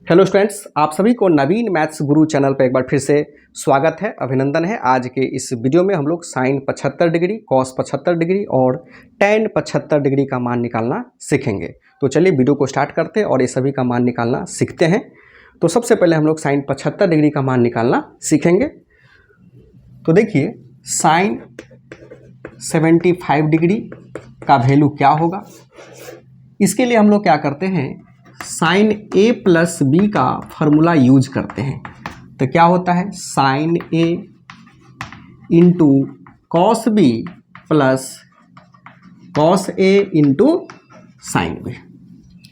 Hello students, आप सभी को नवीन मैथ्स गुरु चैनल पर एक बार फिर से स्वागत है, अभिनंदन है। आज के इस वीडियो में हम लोग साइन 75 डिग्री, कॉस 75 डिग्री और टैन 75 डिग्री का मान निकालना सीखेंगे। तो चलिए वीडियो को स्टार्ट करते हैं और ये सभी का मान निकालना सीखते हैं। तो सबसे पहले हम लोग साइन 75 डिग्री का मान निकालना सीखेंगे। तो देखिए साइन 75 डिग्री का वैल्यू क्या होगा। इसके लिए हम लोग क्या करते हैं, साइन ए प्लस बी का फॉर्मूला यूज करते हैं। तो क्या होता है, sine A into cos B plus cos A into sine B,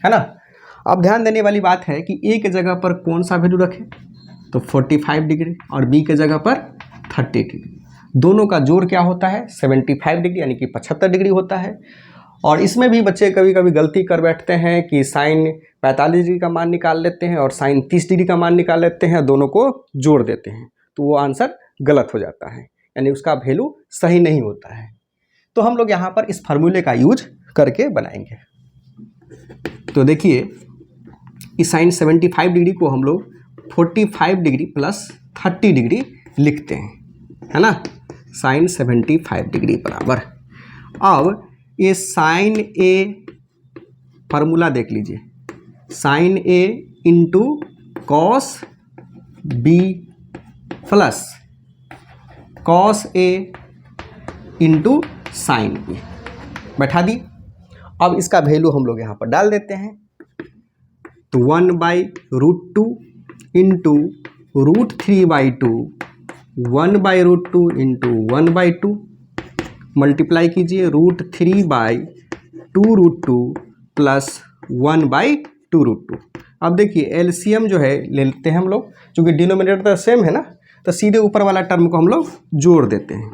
है ना। अब ध्यान देने वाली बात है कि ए के जगह पर कौन सा वैल्यू रखें, तो 45 डिग्री और बी के जगह पर 30 डिग्री। दोनों का जोड़ क्या होता है, 75 डिग्री यानी कि 75 डिग्री होता है। और इसमें भी बच्चे कभी कभी गलती कर बैठते हैं कि साइन 45 डिग्री का मान निकाल लेते हैं और साइन 30 डिग्री का मान निकाल लेते हैं, दोनों को जोड़ देते हैं, तो वो आंसर गलत हो जाता है, यानी उसका वैल्यू सही नहीं होता है। तो हम लोग यहाँ पर इस फार्मूले का यूज करके बनाएंगे। तो देखिए इस साइन 75 डिग्री को हम लोग 45 डिग्री प्लस 30 डिग्री लिखते हैं, है ना। साइन 75 डिग्री बराबर, अब ये साइन ए फार्मूला देख लीजिए, sine A into cos B plus cos A into sine B, बैठा दी। अब इसका वैल्यू हम लोग यहाँ पर डाल देते हैं। तो 1/√2 इंटू √3/2, 1/√2 इंटू 1/2 मल्टीप्लाई कीजिए, √3/2√2 प्लस 1/2√2। अब देखिए एलसीएम जो है ले लेते हैं हम लोग, क्योंकि डिनोमिनेटर तो सेम है ना, तो सीधे ऊपर वाला टर्म को हम लोग जोड़ देते हैं।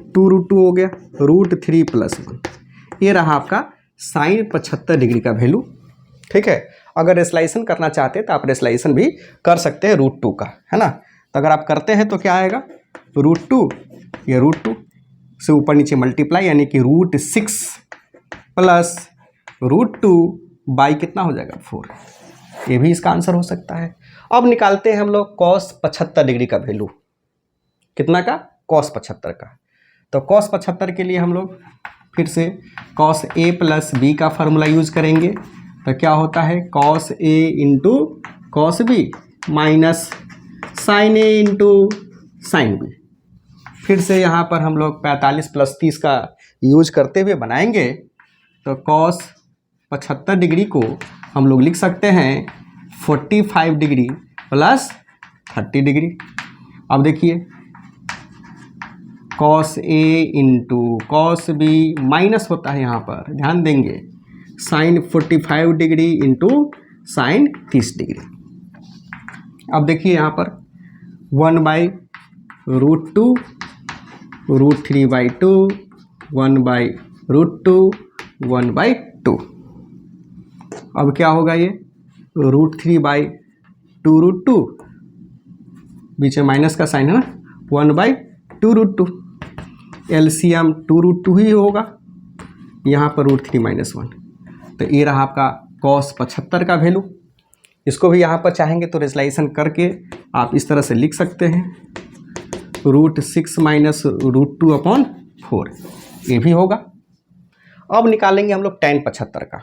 2√2 हो गया, √3 प्लस 1, ये रहा आपका साइन 75 डिग्री का वैल्यू। ठीक है, अगर रेसलाइसन करना चाहते हैं तो आप रेसलाइसन भी कर सकते हैं √2 का, है ना। तो अगर आप करते हैं तो क्या आएगा, √2 ये √2 से ऊपर नीचे मल्टीप्लाई, यानी कि √6 प्लस √2 बाई कितना हो जाएगा 4, ये भी इसका आंसर हो सकता है। अब निकालते हैं हम लोग कॉस 75 डिग्री का वैल्यू, कितना का, कॉस 75 का। तो कॉस 75 के लिए हम लोग फिर से कॉस ए प्लस बी का फार्मूला यूज करेंगे। तो क्या होता है, cos A into cos B minus sine A into sine B. फिर से यहाँ पर हम लोग 45 प्लस 30 का यूज करते हुए बनाएंगे। तो कॉस 75 डिग्री को हम लोग लिख सकते हैं 45 डिग्री प्लस 30 डिग्री। अब देखिए cos A into cos B minus होता है, यहाँ पर ध्यान देंगे, sine 45 degree into sine 30 degree. अब देखिए यहाँ पर 1/√2 √3/2 1/√2 1/2। अब क्या होगा, ये √3/2√2, बीच में माइनस का साइन है ना, 1/2√2, एलसीएम 2√2 ही होगा, यहाँ पर √3 - 1। तो ये रहा आपका कॉस 75 का वैल्यू। इसको भी यहाँ पर चाहेंगे तो रेसलाइसन करके आप इस तरह से लिख सकते हैं, √6 माइनस √2/4, ये भी होगा। अब निकालेंगे हम लोग टैन 75 का।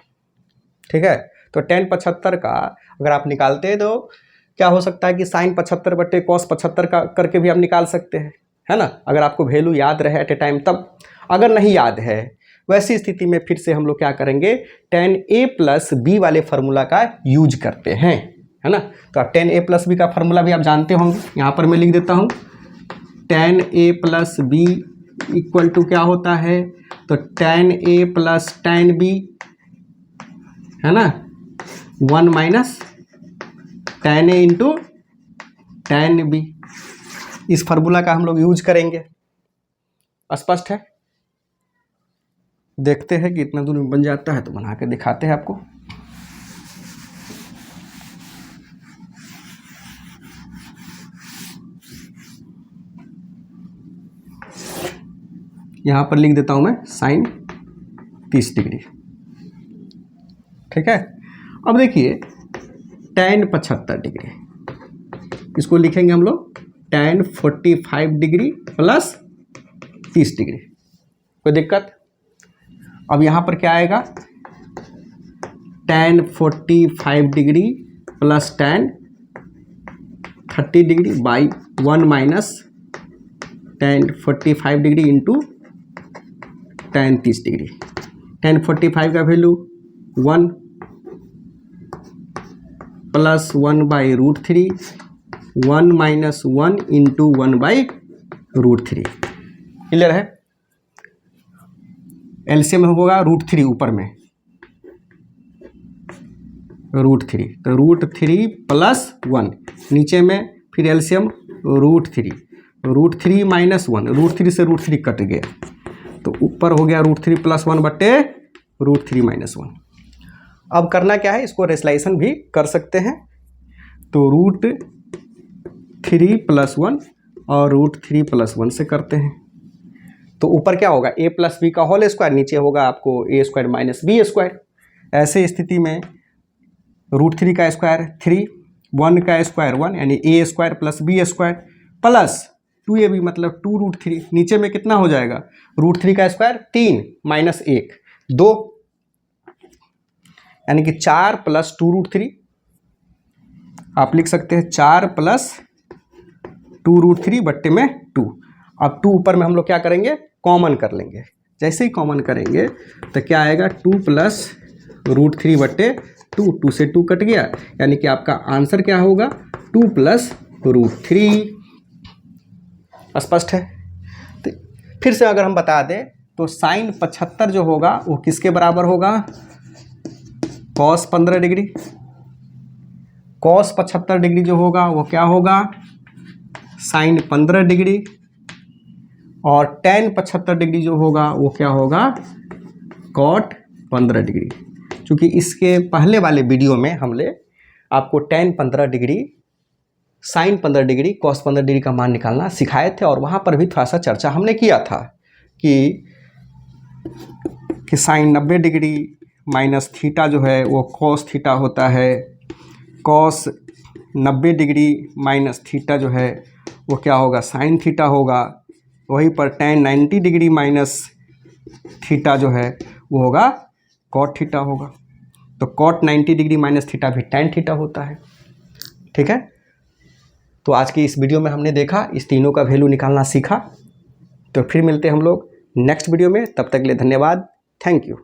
ठीक है, तो टैन 75 का अगर आप निकालते हैं तो क्या हो सकता है कि साइन 75 बटे कॉस 75 का करके भी आप निकाल सकते हैं, है ना। अगर आपको वैल्यू याद रहे एट ए टाइम तब, अगर नहीं याद है वैसी स्थिति में फिर से हम लोग क्या करेंगे, टैन ए प्लस बी वाले फार्मूला का यूज करते हैं, है ना। तो आप टैन ए प्लस बी का फार्मूला भी आप जानते होंगे, यहाँ पर मैं लिख देता हूँ, tan A plus B equal to क्या होता है, तो tan A plus tan B, है ना, 1 minus tan A into tan B. इस फार्मूला का हम लोग यूज करेंगे। स्पष्ट है, देखते हैं कि इतना दूर में बन जाता है तो बना के दिखाते हैं आपको। यहाँ पर लिख देता हूँ मैं साइन 30 डिग्री। ठीक है, अब देखिए tan 75 डिग्री, इसको लिखेंगे हम लोग tan 45 डिग्री प्लस 30 डिग्री। कोई दिक्कत? अब यहाँ पर क्या आएगा, tan 45 degree plus tan 30 degree by 1 minus tan 45 degree into tan 30 degree. tan 45 का value 1 plus 1 by root 3, 1 minus 1 into 1 by root 3। Clear है? एलसीएम होगा रूट 3 ऊपर में, रूट 3, तो रूट 3 प्लस 1, नीचे में फिर एलसीएम रूट 3 माइनस 1, रूट 3 से रूट 3 कट गया, तो ऊपर हो गया रूट 3 प्लस 1 बटे रूट 3 माइनस 1। अब करना क्या है, इसको रेशलाइजेशन भी कर सकते हैं, तो रूट 3 प्लस 1 और रूट 3 प्लस 1 से करते हैं, तो ऊपर क्या होगा a प्लस बी का होल स्क्वायर, नीचे होगा आपको a square minus B square. ऐसे स्थिति में रूट 3 का स्क्वायर 3, 1 का स्क्वायर 1, यानी a square plus B square plus 2ab मतलब 2 रूट 3, नीचे में कितना हो जाएगा, रूट 3 का स्क्वायर 3 माइनस 1 2, यानी कि 4 प्लस 2 रूट 3, आप लिख सकते हैं 4 प्लस 2 रूट 3 बट्टे में 2। अब 2 ऊपर में हम लोग क्या करेंगे, कॉमन कर लेंगे। जैसे ही कॉमन करेंगे तो क्या आएगा, 2 प्लस रूट 3 बट्टे 2, 2 से 2 कट गया, यानी कि आपका आंसर क्या होगा, 2 प्लस रूट 3। स्पष्ट है? तो फिर से अगर हम बता दें तो साइन 75 जो होगा वो किसके बराबर होगा, कॉस 15 डिग्री। कॉस 75 डिग्री जो होगा वो क्या होगा, साइन 15 डिग्री, और tan 75 डिग्री जो होगा वो क्या होगा, कॉट 15 डिग्री। क्योंकि इसके पहले वाले वीडियो में हमने आपको tan 15 degree, sine 15 degree, cos 15 degree का मान निकालना सिखाए थे, और वहाँ पर भी थोड़ा सा चर्चा हमने किया था कि साइन 90 डिग्री माइनस थीटा जो है वो कॉस थीटा होता है, कॉस 90 डिग्री माइनस थीटा जो है वो क्या होगा, साइन थीटा होगा। वहीं पर tan 90 डिग्री माइनस थीटा जो है वो होगा कॉट थीटा होगा, तो कॉट 90 डिग्री माइनस थीटा भी tan थीटा होता है। ठीक है, तो आज की इस वीडियो में हमने देखा, इस तीनों का वैल्यू निकालना सीखा। तो फिर मिलते हैं हम लोग नेक्स्ट वीडियो में, तब तक के लिए धन्यवाद, थैंक यू।